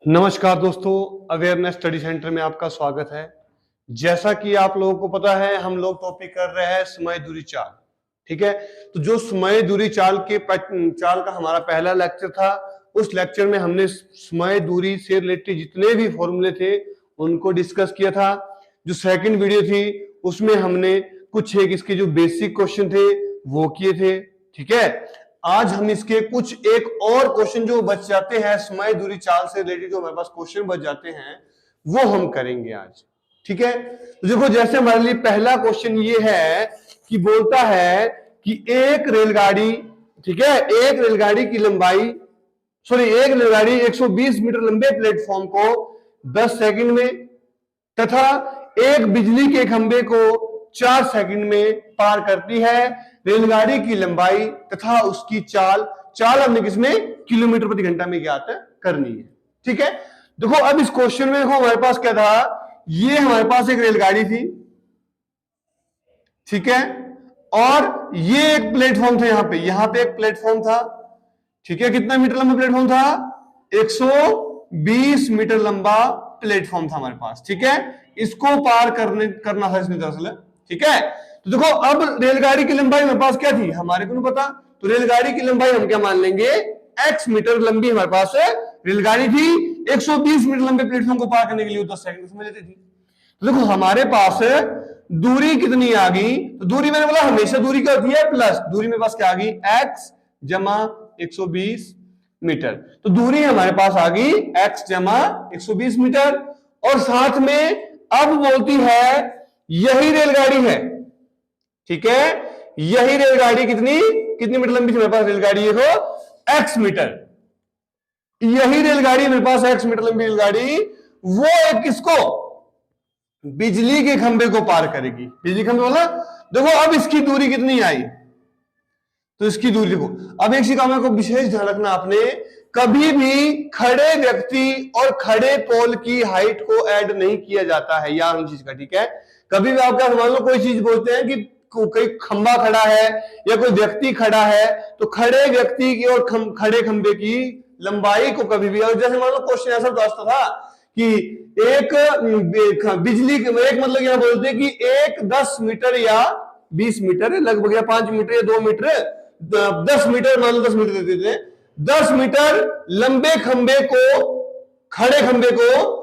नमस्कार दोस्तों, awareness study centre में आपका स्वागत है। जैसा कि आप लोगों को पता है, हम लोग टॉपिक कर रहे हैं समय दूरी चाल। ठीक है, तो जो समय दूरी चाल का हमारा पहला लेक्चर था, उस लेक्चर में हमने समय दूरी से रिलेटेड जितने भी फॉर्मूले थे उनको डिस्कस किया था। जो सेकंड वीडियो थी उसमें हमने कुछ एक इसके जो बेसिक क्वेश्चन थे वो किए थे। ठीक है, आज हम इसके कुछ एक और क्वेश्चन जो बच जाते हैं समय दूरी चाल से रिलेटेड, जो हमारे पास क्वेश्चन बच जाते हैं वो हम करेंगे आज। ठीक है, तो देखो जैसे हमारे लिए पहला क्वेश्चन ये है कि बोलता है कि एक रेलगाड़ी, ठीक है, एक रेलगाड़ी 120 मीटर लंबे प्लेटफॉर्म को 10 सेकंड में तथा एक बिजली के खंभे को 4 सेकंड में पार करती है। रेलगाड़ी की लंबाई तथा उसकी चाल हमने किसमें किलोमीटर प्रति घंटा में ज्ञात करनी है। ठीक है, देखो अब इस क्वेश्चन में देखो हमारे पास क्या था, ये हमारे पास एक रेलगाड़ी थी, ठीक है, और ये एक प्लेटफॉर्म था, यहां पे एक प्लेटफॉर्म था। ठीक है, कितना मीटर लंबा प्लेटफॉर्म था? 120 मीटर लंबा प्लेटफॉर्म था हमारे पास। ठीक है, इसको पार करना था इसमें दरअसल। ठीक है, तो देखो अब रेलगाड़ी की लंबाई हमारे पास क्या थी, हमारे को नहीं पता, तो रेलगाड़ी की लंबाई हम क्या मान लेंगे, x मीटर लंबी हमारे पास रेलगाड़ी थी। 120 मीटर लंबे प्लेटफॉर्म को पार करने के लिए 10 सेकंड समय लेती थी। तो देखो हमारे पास दूरी कितनी आ गई, तो दूरी मैंने बोला हमेशा दूरी क्या होती है, प्लस दूरी मेरे पास क्या आ गई, x जमा 120 मीटर। तो दूरी हमारे पास आ गई x जमा 120 मीटर, और साथ में अब बोलती है यही रेलगाड़ी है। ठीक है, यही रेलगाड़ी कितनी मीटर लंबी थी मेरे पास रेलगाड़ी, देखो x मीटर, यही रेलगाड़ी मेरे पास x मीटर लंबी रेलगाड़ी, वो एक किसको, बिजली के खंभे को पार करेगी। बिजली खंभे वाला, देखो अब इसकी दूरी कितनी आई, तो इसकी दूरी देखो। अब एक चीज को विशेष ध्यान रखना आपने, कभी भी खड़े व्यक्ति और खड़े पोल की हाइट को ऐड नहीं किया जाता है, यार उन चीज का। ठीक है, कभी भी आप क्या मान लो कोई चीज बोलते हैं कि कोई खंभा खड़ा है या कोई व्यक्ति खड़ा है, तो खड़े व्यक्ति की और खड़े खंभे की लंबाई को कभी भी, और जैसे मान लो क्वेश्चन ऐसा दोस्त था कि एक बिजली एक मतलब यहां बोलते हैं कि एक 10 मीटर या 20 मीटर लगभग, या 5 मीटर या 2 मीटर, 10 मीटर मान लो 10 मीटर देते थे, 10 मीटर लंबे खंभे को, खड़े खंभे को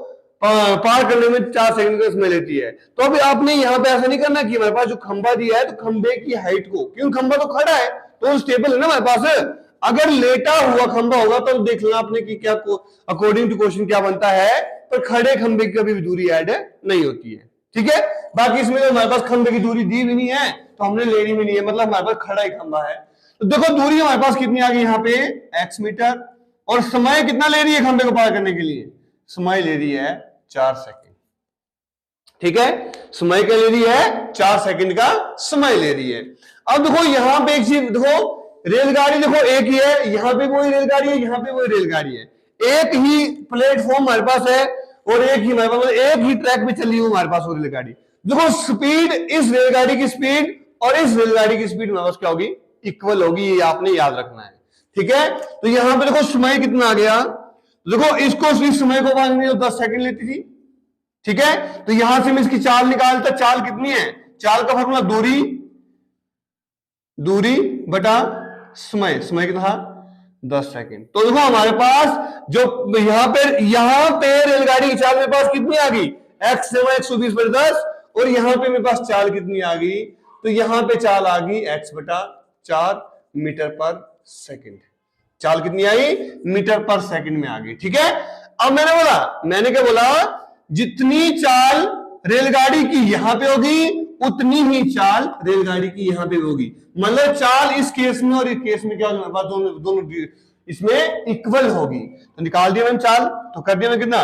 पार करने में 4 सेकंड का समय लेती है। तो अभी आपने यहां पे ऐसा नहीं करना कि हमारे पास जो खंभा दिया है, तो खंभे की हाइट को, क्योंकि खंभा तो खड़ा है तो स्टेबल है ना हमारे पास, अगर लेटा हुआ खंभा होगा तो देख लेना आपने कि क्या अकॉर्डिंग टू क्वेश्चन क्या बनता है, पर खड़े खंभे की कभी भी दूरी ऐड नहीं होती है। ठीक है, बाकी इसमें तो हमारे पास खंभे की दूरी दी भी नहीं है तो हमने लेनी भी नहीं है, मतलब हमारे पास खड़ा ही खंभा है। तो देखो दूरी हमारे पास कितनी आ गई यहाँ पे, x मीटर, और समय कितना ले रही है खंभे को पार करने के लिए, समय ले रही है 4 सेकंड। ठीक है, समय क्या ले रही है, 4 सेकंड का समय ले रही है। अब देखो यहां पे एक चीज देखो, रेलगाड़ी देखो एक ही है, यहां पे वही रेलगाड़ी है, यहां पे वही रेलगाड़ी है, एक ही प्लेटफॉर्म हमारे पास है और एक ही हमारे पास, एक ही ट्रैक पे चली हुई हमारे पास वो रेलगाड़ी। देखो स्पीड, इस रेलगाड़ी की स्पीड और इस रेलगाड़ी की स्पीड हमारे पास क्या होगी, इक्वल होगी, ये आपने याद रखना है। ठीक है, तो यहां पे देखो समय कितना आ गया, देखो इसको इस समय को पाने में 10 सेकंड लेती थी। ठीक है, तो यहां से मैं इसकी चाल निकालता, चाल कितनी है, चाल का फॉर्मूला दूरी बटा समय, समय कितना 10 सेकंड। तो देखो हमारे पास जो यहां पे रेलगाड़ी की चाल मेरे पास कितनी आ गई, x जमा 120 बटा 10, और यहां पे मेरे पास चाल कितनी आ गई, तो यहां पे चाल आ गई x बटा 4 मीटर पर सेकंड। चाल कितनी आई, मीटर पर सेकंड में आ गई। ठीक है, अब मैंने क्या बोला, जितनी चाल रेलगाड़ी की यहां पे होगी उतनी ही चाल रेलगाड़ी की यहां पे होगी, मतलब चाल इस केस में और इस केस में क्या होगा, दोनों इसमें इक्वल होगी। तो निकाल दिया मैंने चाल, तो कर दिया मैं कितना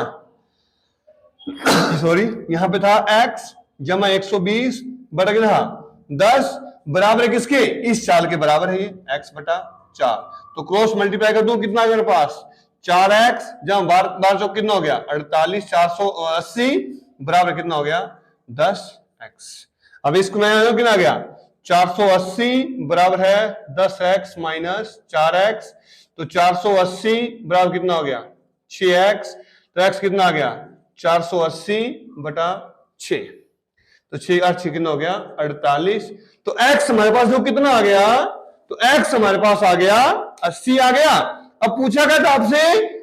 सॉरी, यहां पे था x जमा 120 बटा कितना 10 बराबर है किसके, इस चाल के बराबर है ये, x बटा 4। तो क्रॉस मल्टीप्लाई कर दूं, कितना आ गया मेरे पास, 4x जमा 12 चौक कितना हो गया 48, 480 बराबर कितना हो गया 10x। अब इसको मैं कितना आ गया, 480 बराबर है 10x माइनस 4x, तो 480 बराबर कितना हो गया 6x। तो x कितना आ गया 480/6, तो 6 कितना हो गया 48। तो x हमारे पास जो कितना आ गया, तो x हमारे पास आ गया 80 आ गया। अब पूछा गया था आपसे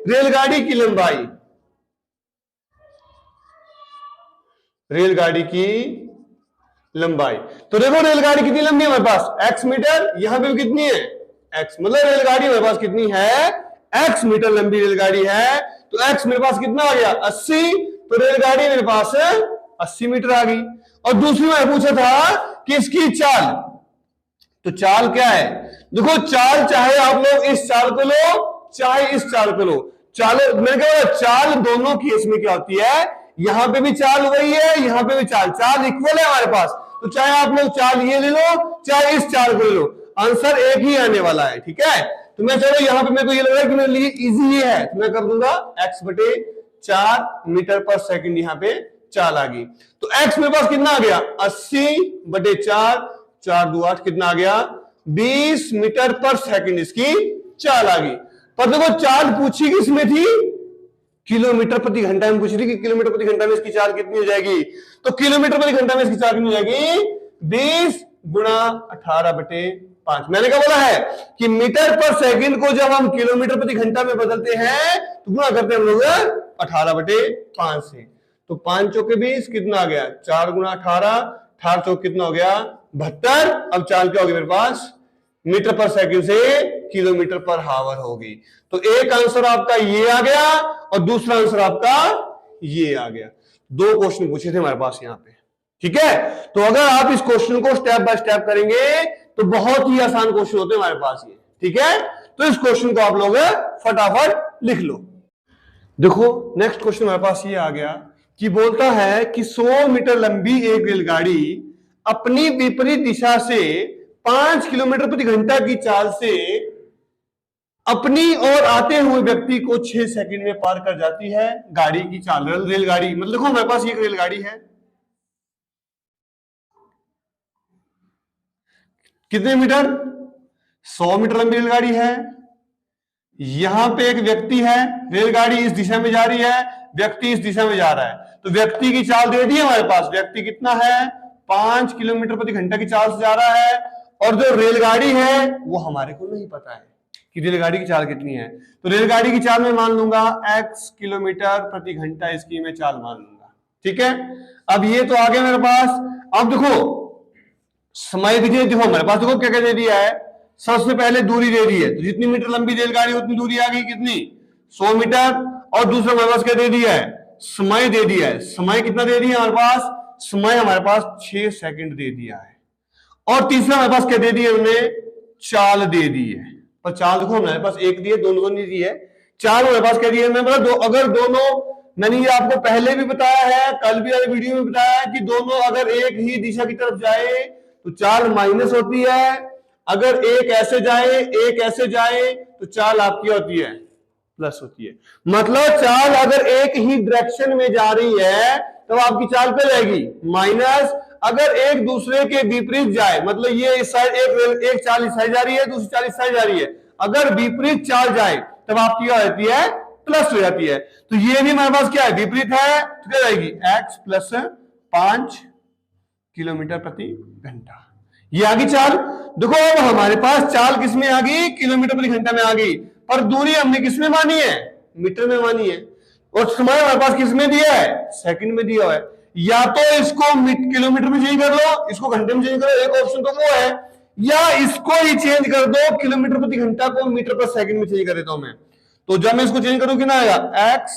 रेलगाड़ी की लंबाई, रेलगाड़ी की लंबाई। तो देखो रेलगाड़ी कितनी लंबी है हमारे पास x मीटर, यहां पे भी कितनी है x, मतलब रेलगाड़ी हमारे पास कितनी है x मीटर लंबी रेलगाड़ी है। तो x मेरे पास कितना आ गया 80, तो रेलगाड़ी मेरे पास 80 मीटर आ गई। और दूसरी मैंने पूछा था कि इसकी चाल, तो चाल क्या है, देखो चाल चाहे आप लोग इस चाल को लो चाहे इस चाल को लो, चाल मैंने कहा चाल दोनों केस में क्या होती है, यहां पे भी चाल वही है, यहां पे भी चाल, चाल इक्वल है हमारे पास। तो चाहे आप लोग चाल ये ले लो चाहे इस चाल को ले लो, आंसर एक ही आने वाला है, ठीक है। तो मैं चलो यहां पे मेरे को ये लग रहा है कि मेरे लिए इजी ये है, तो मैं कर दूंगा x/4 मीटर पर सेकंड, यहां पे चाल आ गई। तो x मेरे पास कितना आ गया 80/4, 4 2 8 कितना आ गया 20 मीटर पर सेकंड इसकी चाल आ गई। पर देखो चाल पूछी किसमें थी, किलोमीटर प्रति घंटा में पूछ रही कि किलोमीटर प्रति घंटा में इसकी चाल कितनी हो जाएगी। तो किलोमीटर प्रति घंटा में इसकी चाल कितनी हो जाएगी 20 गुणा 18/5। मैंने क्या बोला है कि मीटर पर सेकंड को जब हम किलोमीटर प्रति घंटा में बदलते हैं तो गुणा करते हैं हम लोग 18/5 से। तो 5 चौके 20 कितना आ गया 4 गुणा 18, 18 चौक कितना हो गया 72। अब चाल क्या होगी मेरे पास मीटर पर सेकंड से किलोमीटर पर हावर होगी। तो एक आंसर आपका ये आ गया और दूसरा आंसर आपका ये आ गया। दो क्वेश्चन पूछे थे हमारे पास यहाँ पे, ठीक है। तो अगर आप इस क्वेश्चन को स्टेप बाय स्टेप करेंगे तो बहुत ही आसान क्वेश्चन होते हैं हमारे पास ये, ठीक है। तो इस क्वेश्चन को आप लोग फटाफट लिख लो। देखो नेक्स्ट क्वेश्चन हमारे पास ये आ गया कि बोलता है कि 100 मीटर लंबी एक रेलगाड़ी अपनी विपरीत दिशा से 5 किलोमीटर प्रति घंटा की चाल से अपनी और आते हुए व्यक्ति को 6 सेकंड में पार कर जाती है। गाड़ी की चाल, रेलगाड़ी मतलब देखो हमारे पास एक रेलगाड़ी है, कितने मीटर 100 मीटर लंबी रेलगाड़ी है। यहां पे एक व्यक्ति है, रेलगाड़ी इस दिशा में जा रही है, व्यक्ति इस दिशा में जा रहा है। तो व्यक्ति की चाल दे दी है हमारे पास, व्यक्ति कितना है 5 किलोमीटर प्रति घंटा की चाल से जा रहा है। और जो रेलगाड़ी है वो हमारे को नहीं पता है कि रेलगाड़ी की चाल कितनी है। तो रेलगाड़ी की चाल में मान लूंगा x किलोमीटर प्रति घंटा, इसकी मैं चाल मान लूंगा, ठीक है। अब ये तो आ गया मेरे पास। अब देखो समय भी देखो हमारे पास, देखो क्या क्या दे दिया है, सबसे पहले दूरी दे दी है, तो जितनी मीटर लंबी रेलगाड़ी उतनी दूरी आ गई, कितनी 100 मीटर। और दूसरा हमारे पास क्या दे दिया है, समय दे दिया है। समय कितना दे दिया हमारे पास, समय हमारे पास 6 सेकंड दे दिया है। और तीसरा हमारे पास क्या दे दिया उन्होंने, चाल दे दी है। पर चाल देखो हमारे पास एक दी है, दोनों नहीं दी है, चाल हमारे पास क्या दी है, मैं बोला अगर दोनों, मैंने ये आपको पहले भी बताया है, कल भी वाले वीडियो में बताया है कि दोनों अगर एक ही दिशा की तरफ जाए तो चाल माइनस होती है, अगर एक ऐसे जाए एक ऐसे जाए तो चाल आपकी होती है प्लस होती है। मतलब चाल अगर एक ही डायरेक्शन में जा रही है तो आपकी चाल क्या जाएगी माइनस। अगर एक दूसरे के विपरीत जाए, मतलब ये इस साइड एक चाल इस साइड जा रही है, दूसरी चाल इस साइड जा रही है, अगर विपरीत चाल जाए तब आपकी क्या होती है प्लस हो जाती है। तो ये भी हमारे पास क्या है विपरीत है, तो क्या जाएगी x प्लस 5 किलोमीटर प्रति घंटा। ये आ गई चाल। देखो अब हमारे पास चाल किसमें आ गई, किलोमीटर प्रति घंटा में आ गई, पर दूरी हमने किसमें मानी है, मीटर में मानी है। और समय हमारे पास किसमें दिया है, सेकंड में दिया है। या तो इसको किलोमीटर में चेंज कर लो, इसको घंटे में चेंज करो, एक ऑप्शन तो वो है, या इसको ही चेंज कर दो, किलोमीटर प्रति घंटा को मीटर पर सेकंड में चेंज कर देता हूं मैं। तो जब मैं इसको चेंज करूं कितना आएगा, x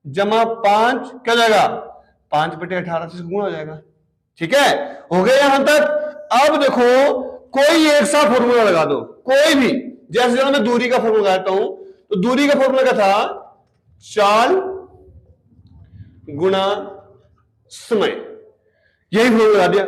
जमा 5 क्या जाएगा 5/18 से गुणा हो जाएगा, ठीक है। हो गया यहां तक। अब देखो कोई एक सा फॉर्मूला लगा दो, कोई भी, जैसे मैं दूरी का फॉर्मूला लगाता हूं, तो दूरी का फॉर्मूला क्या था, चाल गुणा समय, यही फॉर्मूला लगा दिया।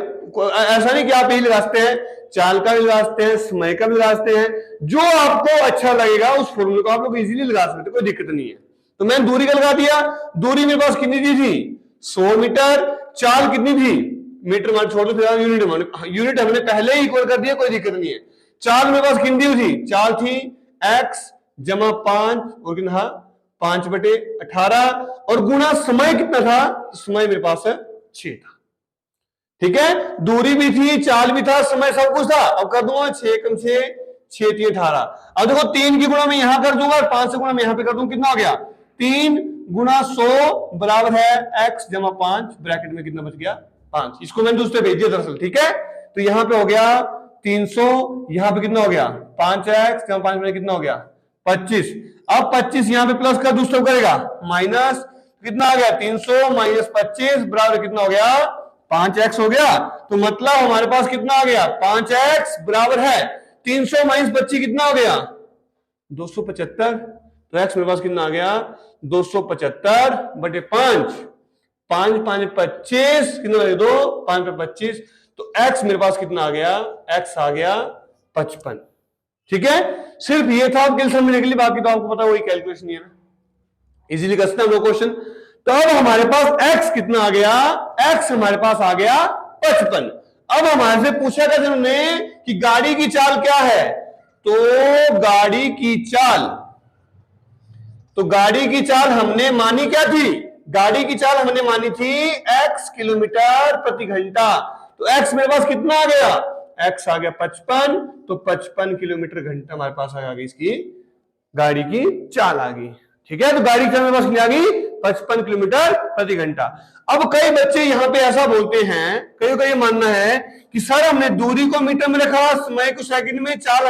ऐसा नहीं कि आप यही लगा सकते हैं, चाल का भी लगा सकते हैं, समय का भी लगा सकते हैं, जो आपको अच्छा लगेगा उस फॉर्मूले को आप लोग इजीली लगा सकते, कोई दिक्कत नहीं है। तो मैंने दूरी का लगा दिया, दूरी मेरे पास कितनी दी थी 100 मीटर, चाल कितनी थी मीटर मान छोड़ दो, यूनिट मान, यूनिट हमने पहले ही इक्वल कर दिया, कोई दिक्कत नहीं है। चाल मेरे पास कितनी थी, चाल थी x जमा 5 और कितना 5/18 और गुणा समय कितना था, समय मेरे पास 6 था। ठीक है, दूरी भी थी, चाल भी था, समय सब कुछ था। अब कर दूंगा 6 कम 6 6 3 18। अब देखो 3 की गुणा मैं यहां कर दूंगा और 5 से गुणा मैं यहां पे कर दूंगा, कितना हो गया 3 गुणा 100 बराबर है x जमा 5, ब्रैकेट में कितना बच गया 5। इसको मैंने दूसरे भेज दिया दरअसल। ठीक है, तो यहां पे हो गया 300, यहां पे कितना हो गया 5x जमा 5 में कितना हो गया 25। अब 25 यहां पे प्लस का दूसरा करेगा माइनस, कितना आ गया 300 माइनस 25 बराबर कितना हो गया 5x हो गया। तो मतलब हमारे पास कितना आ गया 5x बराबर है 300 माइनस 25 कितना हो गया 275। तो x मेरे पास कितना आ गया 275/5, 5 5 25 कितना 2 5 पे 25। तो x मेरे पास कितना आ गया, x आ गया 55। ठीक है, सिर्फ ये था आपके लिए समझने के लिए, बाकी तो आपको पता वही कैलकुलेशन है ना, इजीली कर सकते हैं हम क्वेश्चन। तो अब हमारे पास x कितना आ गया, x हमारे पास आ गया 55। अब हमारे से पूछा था जिन्होंने कि गाड़ी की चाल क्या है, तो गाड़ी की चाल हमने मानी क्या थी, गाड़ी की चाल हमने मानी थी x किलोमीटर प्रति घंटा। तो x मेरे पास कितना आ गया, x आ गया 55। तो 55 किलोमीटर घंटा हमारे पास आ गई, इसकी गाड़ी की चाल आ गई। ठीक है, तो गाड़ी की चाल मेरे पास कितनी आ गई 55 किलोमीटर प्रति घंटा। अब कई बच्चे यहां पे ऐसा बोलते हैं, कई का ये मानना है कि सर हमने दूरी को मीटर में रखा, समय को सेकंड में, चाल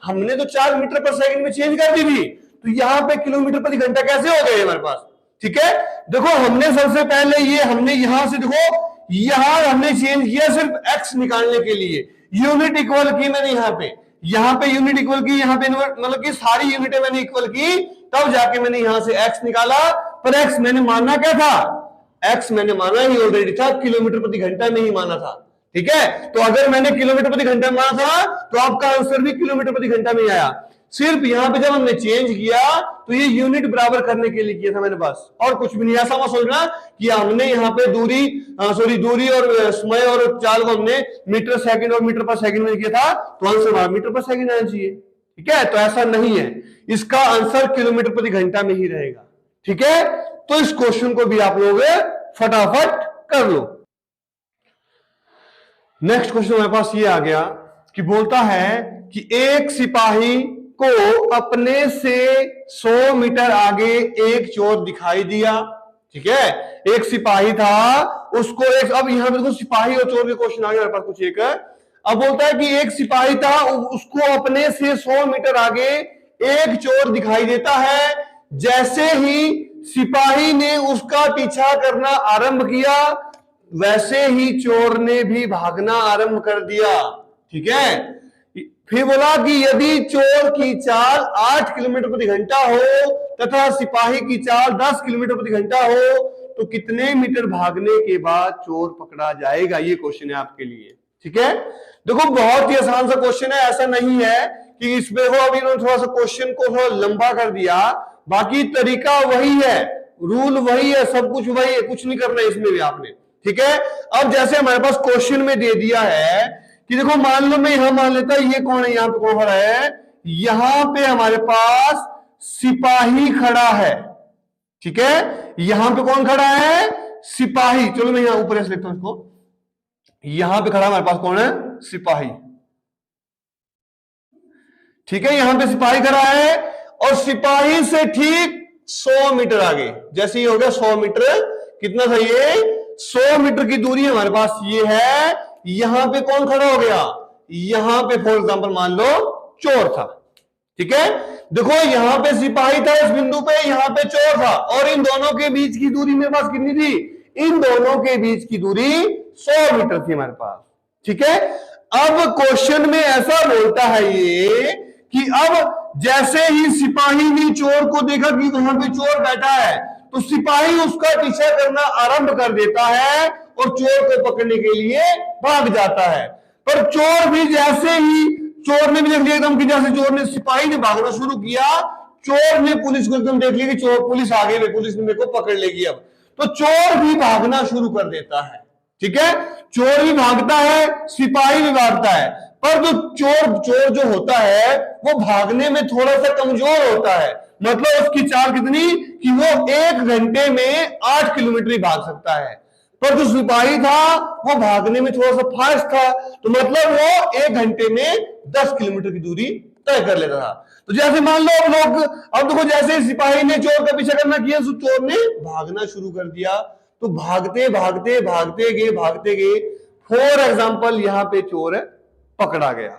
हमने तो 4 मीटर पर सेकंड में चेंज कर दी थी, तो यहां पे किलोमीटर प्रति घंटा कैसे हो गए हमारे पास। ठीक है, देखो हमने सबसे पहले ये हमने यहां से देखो यहां हमने चेंज किया सिर्फ x निकालने के लिए, यूनिट इक्वल की मैंने यहां पे यूनिट इक्वल की, यहां पे मतलब कि सारी यूनिटें मैंने इक्वल की, तब जाके मैंने यहां से x निकाला। पर x मैंने माना क्या था, x मैंने माना ही ऑलरेडी था, किलोमीटर प्रति घंटा में ही माना था। ठीक है, तो अगर मैंने किलोमीटर प्रति घंटा में माना था तो आपका आंसर भी किलोमीटर प्रति घंटा में आया। सिर्फ यहां पे जब हमने चेंज किया तो ये यूनिट बराबर करने के लिए किया था मैंने, बस और कुछ भी नहीं। ऐसा मत सोचना कि हमने यहाँ पे दूरी और समय और चाल को हमने मीटर सेकंड और मीटर पर सेकंड में किया था, तो आंसर हमारा मीटर पर सेकंड आना चाहिए। ठीक है, तो ऐसा नहीं है, इसका आंसर किलोमीटर प्रति घंटा में ही रहेगा। ठीक है, तो इस क्वेश्चन को भी आप लोग फटाफट कर लो। नेक्स्ट क्वेश्चन हमारे पास ये आ गया कि बोलता है कि एक सिपाही को अपने से 100 मीटर आगे एक चोर दिखाई दिया। ठीक है, एक सिपाही था, उसको एक, अब यहां पे सिपाही और चोर के क्वेश्चन आ गया हमारे पास कुछ एक। अब बोलता है कि एक सिपाही था, उसको अपने से 100 मीटर आगे एक चोर दिखाई देता है। जैसे ही सिपाही ने उसका पीछा करना आरंभ किया, वैसे ही चोर ने भी भागना आरंभ कर दिया। ठीक है, फिर बोला कि यदि चोर की चाल 8 किलोमीटर प्रति घंटा हो तथा सिपाही की चाल 10 किलोमीटर प्रति घंटा हो, तो कितने मीटर भागने के बाद चोर पकड़ा जाएगा। ये क्वेश्चन है आपके लिए। ठीक है, देखो बहुत ही आसान सा क्वेश्चन है, ऐसा नहीं है कि इसमें हो अभी इन्होंने थोड़ा सा क्वेश्चन को थोड़ा लंबा कर दिया, बाकी तरीका वही है, रूल वही है, सब कुछ वही है, कुछ नहीं करना इसमें भी आपने। ठीक है, अब जैसे हमारे पास क्वेश्चन में दे दिया है कि देखो मान लो मैं यहां मान लेता ये कौन है, यहां पे कौन खड़ा है, यहां पे हमारे पास सिपाही खड़ा है। ठीक है, यहां पे कौन खड़ा है, सिपाही। चलो मैं यहां ऊपर ऐसे लिखता हूं इसको, यहां पे खड़ा हमारे पास कौन है, सिपाही। ठीक है, यहां पे सिपाही खड़ा है और सिपाही से ठीक 100 मीटर आगे, जैसे ही हो गया 100 मीटर, कितना था ये 100 मीटर की दूरी हमारे पास ये है। यहां पे कौन खड़ा हो गया, यहां पे फॉर एग्जांपल मान लो चोर था। ठीक है, देखो यहां पे सिपाही था इस बिंदु पे, यहां पे चोर था, और इन दोनों के बीच की दूरी मेरे पास कितनी थी, इन दोनों के बीच की दूरी 100 मीटर थी हमारे पास। ठीक है, अब क्वेश्चन में ऐसा बोलता है ये कि अब जैसे ही सिपाही ने चोर को देखा कि वहां पे चोर बैठा है, तो सिपाही उसका पीछा करना आरंभ कर देता है और चोर को पकड़ने के लिए भाग जाता है। पर चोर भी जैसे ही, चोर ने भी देख लिया एकदम कि जैसे चोर ने, सिपाही ने भागना शुरू किया, चोर ने पुलिस को एकदम देख लिया कि चोर, पुलिस आ गई, पुलिस ने मेरे को पकड़ लेगी अब, तो चोर भी भागना शुरू कर देता है। ठीक है, चोर भी भागता है, सिपाही भी भागता है, पर जो चोर जो होता है वो भागने में थोड़ा सा कमजोर होता है, मतलब उसकी चाल कितनी कि वो 1 घंटे में 8 किलोमीटर ही भाग सकता है। पर जो सिपाही था वो भागने में थोड़ा सा फास्ट था, तो मतलब वो 1 घंटे में 10 किलोमीटर की दूरी तय कर लेता था। तो जैसे मान लो अब देखो, जैसे सिपाही ने चोर का पीछा करना किया, तो चोर ने भागना शुरू कर दिया। तो भागते भागते गए फॉर एग्जाम्पल यहां पे चोर पकड़ा गया।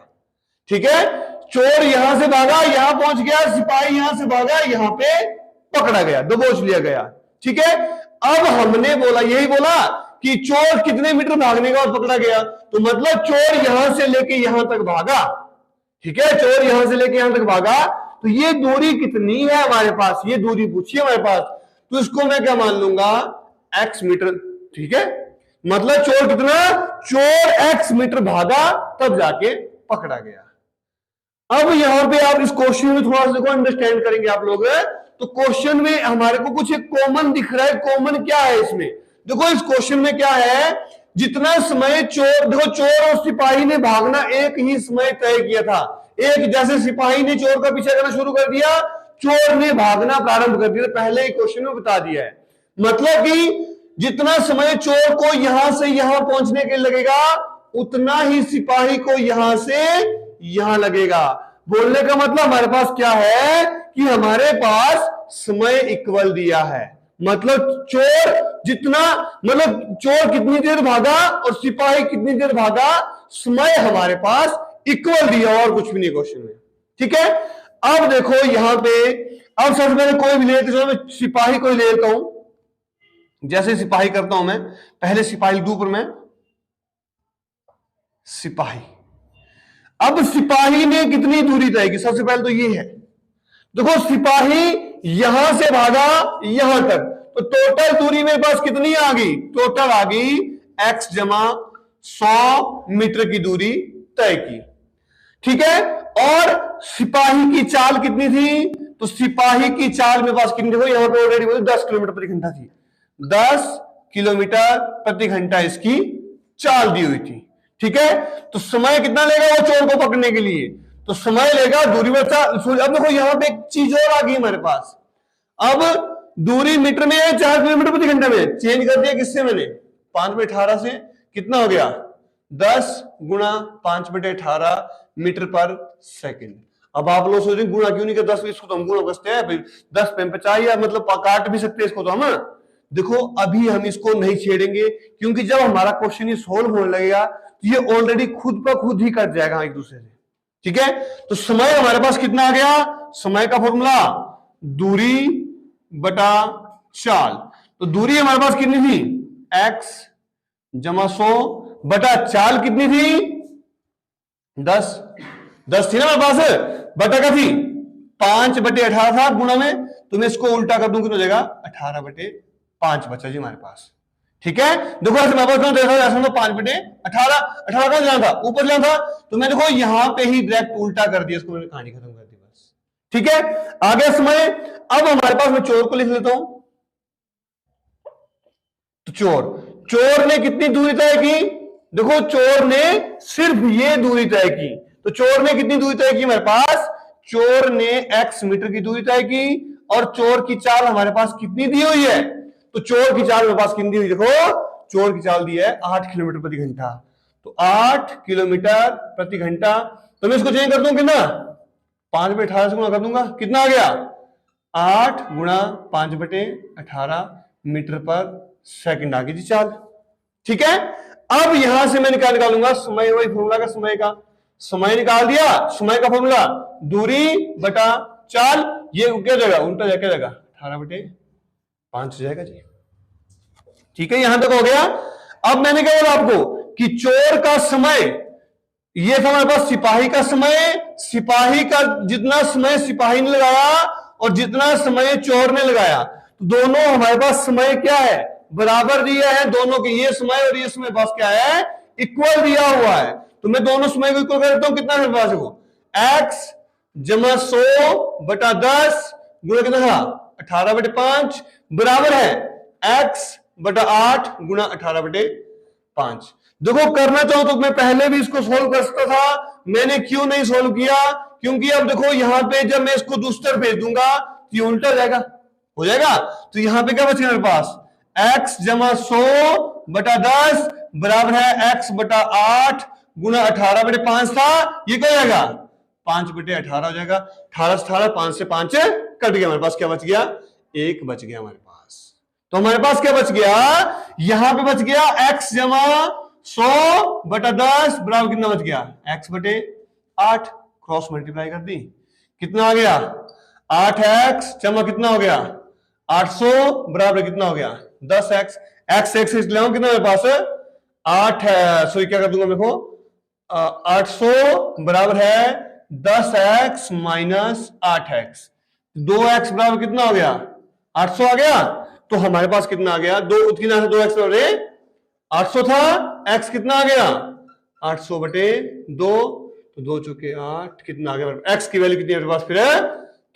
ठीक है, चोर यहां से भागा, यहां पहुंच गया, सिपाही यहां से भागा, यहां पे पकड़ा गया, दबोच लिया गया। ठीक है, अब हमने बोला, यही बोला कि चोर कितने मीटर भागने का और पकड़ा गया, तो मतलब चोर यहां से लेके यहां तक भागा। ठीक है, चोर यहां से लेके यहां तक भागा, तो ये दूरी कितनी है हमारे पास, ये दूरी पूछी है हमारे पास, तो इसको मैं क्या मान लूंगा, x मीटर। ठीक है, मतलब चोर कितना, चोर x मीटर भागा तब जाके पकड़ा गया। अब यहां पे आप इस क्वेश्चन में थोड़ा सा देखो, अंडरस्टैंड करेंगे आप लोग। तो क्वेश्चन में हमारे को कुछ एक कॉमन दिख रहा है। कॉमन क्या है इसमें, देखो इस क्वेश्चन में क्या है, जितना समय चोर, देखो चोर और सिपाही ने भागना एक ही समय तय किया था। एक जैसे सिपाही ने चोर का पीछा करना शुरू कर दिया, चोर ने भागना प्रारंभ कर दिया, पहले ही क्वेश्चन में बता दिया है। मतलब कि जितना समय चोर को यहां से यहां पहुंचने के लगेगा, उतना ही सिपाही को यहां से यहां लगेगा। बोलने का मतलब हमारे पास क्या है कि हमारे पास समय इक्वल दिया है। मतलब चोर जितना, मतलब चोर कितनी देर भागा और सिपाही कितनी देर भागा, समय हमारे पास इक्वल दिया, और कुछ भी नहीं क्वेश्चन में। ठीक है, अब देखो यहां पे, अब सबसे पहले कोई भी ले लेते, मैं सिपाही को ले लेता हूं। जैसे सिपाही करता हूं मैं, पहले सिपाही लिखूं पर मैं सिपाही। अब सिपाही ने कितनी दूरी तय की, सबसे पहले तो ये है, देखो सिपाही यहां से भागा यहां तक, तो टोटल दूरी मेरे पास कितनी आ गई, टोटल आ गई x जमा 100 मीटर की दूरी तय की। ठीक है, और सिपाही की चाल कितनी थी, तो सिपाही की चाल मेरे पास कितनी, देखो यहां पे ऑलरेडी 10 किलोमीटर प्रति घंटा थी, 10 किलोमीटर प्रति घंटा इसकी चाल दी हुई थी। ठीक है, तो समय कितना लेगा वो चोर को पकड़ने के लिए, तो समय लेगा दूरी में। अब देखो यहां पे एक चीज और आ गई हमारे पास, अब दूरी मीटर में है, 4 किलोमीटर प्रति घंटे में, चेंज कर दिया किससे मैंने, 5/18 से, कितना हो गया 10 गुणा 5/18 मीटर पर सेकंड। अब आप लोग सोच रहे गुणा क्यों नहीं करते, 10 इसको तो हम गुणा कसते हैं, 10 पे 50, या मतलब काट भी सकते हैं इसको तो हम। देखो अभी हम इसको नहीं छेड़ेंगे, क्योंकि जब हमारा क्वेश्चन ये सोल्व होने लगेगा तो ये ऑलरेडी खुद पर खुद ही कट जाएगा एक दूसरे से। ठीक है, तो समय हमारे पास कितना आ गया, समय का फॉर्मूला दूरी बटा चाल, तो दूरी हमारे पास कितनी थी, x जमा 100 बटा चाल कितनी थी, 10 थी ना हमारे पास, बटा का थी 5/18 था गुणा में, तो मैं इसको उल्टा कर दूं कितना हो जाएगा, 18/5 बचा जी हमारे पास। ठीक है, देखो ऐसे मैं देखा ऐसा 5/18, 18 कहां जाना था, ऊपर जाना था, तो मैं देखो यहां पे ही डायरेक्ट उल्टा कर दिया, इसको मैंने कहानी खत्म कर दी बस। ठीक है, आगे समय, अब हमारे पास, मैं चोर को लिख लेता हूं, तो चोर ने कितनी दूरी तय की, देखो चोर ने सिर्फ ये दूरी तय की, तो चोर ने कितनी दूरी तय की हमारे पास, चोर ने x मीटर की दूरी तय की, और चोर की चाल हमारे पास कितनी दी हुई है, तो चोर की चाल मेरे पास कितनी हुई, देखो चोर की चाल दी है 8 किलोमीटर प्रति घंटा, तो 8 किलोमीटर प्रति घंटा, तो मैं इसको चेंज कर दूं कितना, 5/18 से गुणा कर दूंगा, कितना आ गया 8 गुणा 5/18 मीटर पर सेकंड आ गई जी चाल। ठीक है, अब यहां से मैं निकालूंगा समय, वही फॉर्मूला का समय का, समय निकाल दिया, समय का फॉर्मूला दूरी बटा चाल, ये क्या जाएगा उल्टा जाके जाएगा 18/5 हो जाएगा जी। ठीक है, यहां तक हो गया। अब मैंने क्या बोला आपको कि चोर का समय, ये था हमारे पास सिपाही का समय, सिपाही का जितना समय सिपाही ने लगाया और जितना समय चोर ने लगाया, तो दोनों हमारे पास समय क्या है, बराबर दिया है, दोनों के ये समय और ये समय पास क्या है, इक्वल दिया हुआ है, तो मैं दोनों समय को इक्वल कर देता हूं, कितना मेरे पास देखो x जमा 100 बटा 10 गुणा कितना था 18/5 बराबर है x बटा 8 गुणा 18/5। देखो करना चाहो तो मैं पहले भी इसको सोल्व कर सकता था, मैंने क्यों नहीं सोल्व किया, क्योंकि अब देखो यहां पे जब मैं इसको दूसरी तरफ भेज दूंगा, तो ये उल्टा हो जाएगा। तो यहां पे क्या बचेगा मेरे पास, x जमा 100 बटा 10 बराबर है x बटा 8 गुना 18 बटे 5 था, ये क्या हो जाएगा 5 बटे 18 हो जाएगा। 18 से 18, 5 से 5 कट गया, हमारे पास क्या बच गया, 1 बच गया हमारे पास। तो हमारे पास क्या बच गया, यहां पे बच गया x जमा 100 बटा 10 बराबर कितना बच गया, x बटे 8, क्रॉस मल्टीप्लाई कर दी, कितना आ गया 8x जमा कितना हो गया 800 बराबर कितना हो गया 10x, x x ले आओ, कितना मेरे पास 8 है, सॉरी क्या कर दूंगा देखो 800 बराबर है 10x माइनस 8x, 2x बराबर कितना हो गया 800 आ गया। तो हमारे पास कितना आ गया, 2x बराबर 800 था, x कितना आ गया 800 बटे 2, तो 2 चौके 8, कितना आ गया x की वैल्यू कितनी मेरे पास फिर है,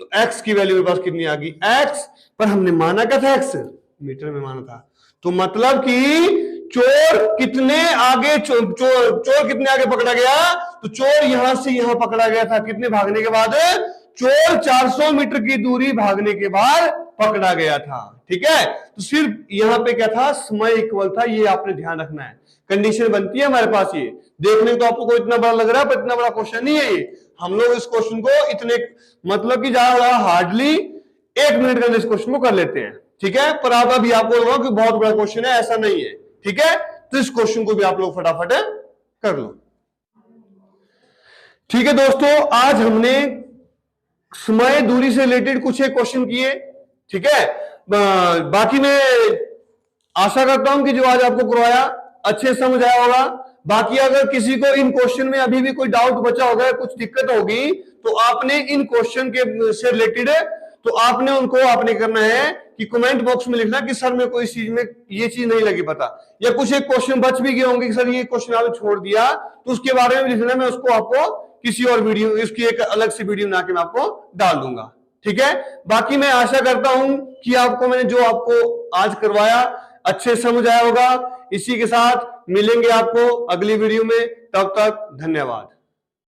तो x की वैल्यू मेरे पास कितनी आ गई x, पर हमने माना क्या था x मीटर में माना था, तो मतलब कि चोर कितने आगे चोर कितने आगे पकड़ा गया, तो चोर यहां से यहां पकड़ा गया था, कितने भागने के बाद, चोर 400 मीटर की दूरी भागने के बाद पकड़ा गया था। ठीक है, तो सिर्फ यहां पे क्या था, समय इक्वल था, ये आपने ध्यान रखना है, कंडीशन बनती है हमारे पास। ये देखने को आपको कोई इतना बड़ा लग रहा है, पर इतना बड़ा क्वेश्चन नहीं है ये। हम लोग इस क्वेश्चन को इतने मतलब कि ज्यादा हार्डली 1 मिनट के अंदर इस क्वेश्चन को कर लेते हैं। ठीक है, पर आप अभी आपको लगा कि बहुत बड़ा क्वेश्चन है, ऐसा नहीं है। ठीक है, तो इस क्वेश्चन को भी आप लोग फटाफट कर लो। ठीक है दोस्तों, आज हमने समय दूरी से रिलेटेड कुछ एक क्वेश्चन किए। ठीक है, बाकी मैं आशा करता हूं कि जो आज आपको करवाया अच्छे समझ आया होगा। बाकी अगर किसी को इन क्वेश्चन में अभी भी कोई डाउट बचा होगा, कुछ दिक्कत होगी, तो आपने इन क्वेश्चन के से रिलेटेड तो आपने उनको आपने करना है कि कमेंट बॉक्स में लिखना कि सर मैं कोई चीज में ये चीज नहीं लगी पता, या कुछ एक क्वेश्चन बच भी गए होंगे कि सर ये क्वेश्चन आपने छोड़ दिया, तो उसके बारे में लिखना, मैं उसको आपको किसी और वीडियो, इसकी एक अलग से वीडियो बना के मैं आपको डाल दूंगा। ठीक है, बाकी मैं आशा करता हूं कि आपको मैंने जो आपको आज करवाया अच्छे समझ आया होगा। इसी के साथ मिलेंगे आपको अगली वीडियो में, तब तक धन्यवाद।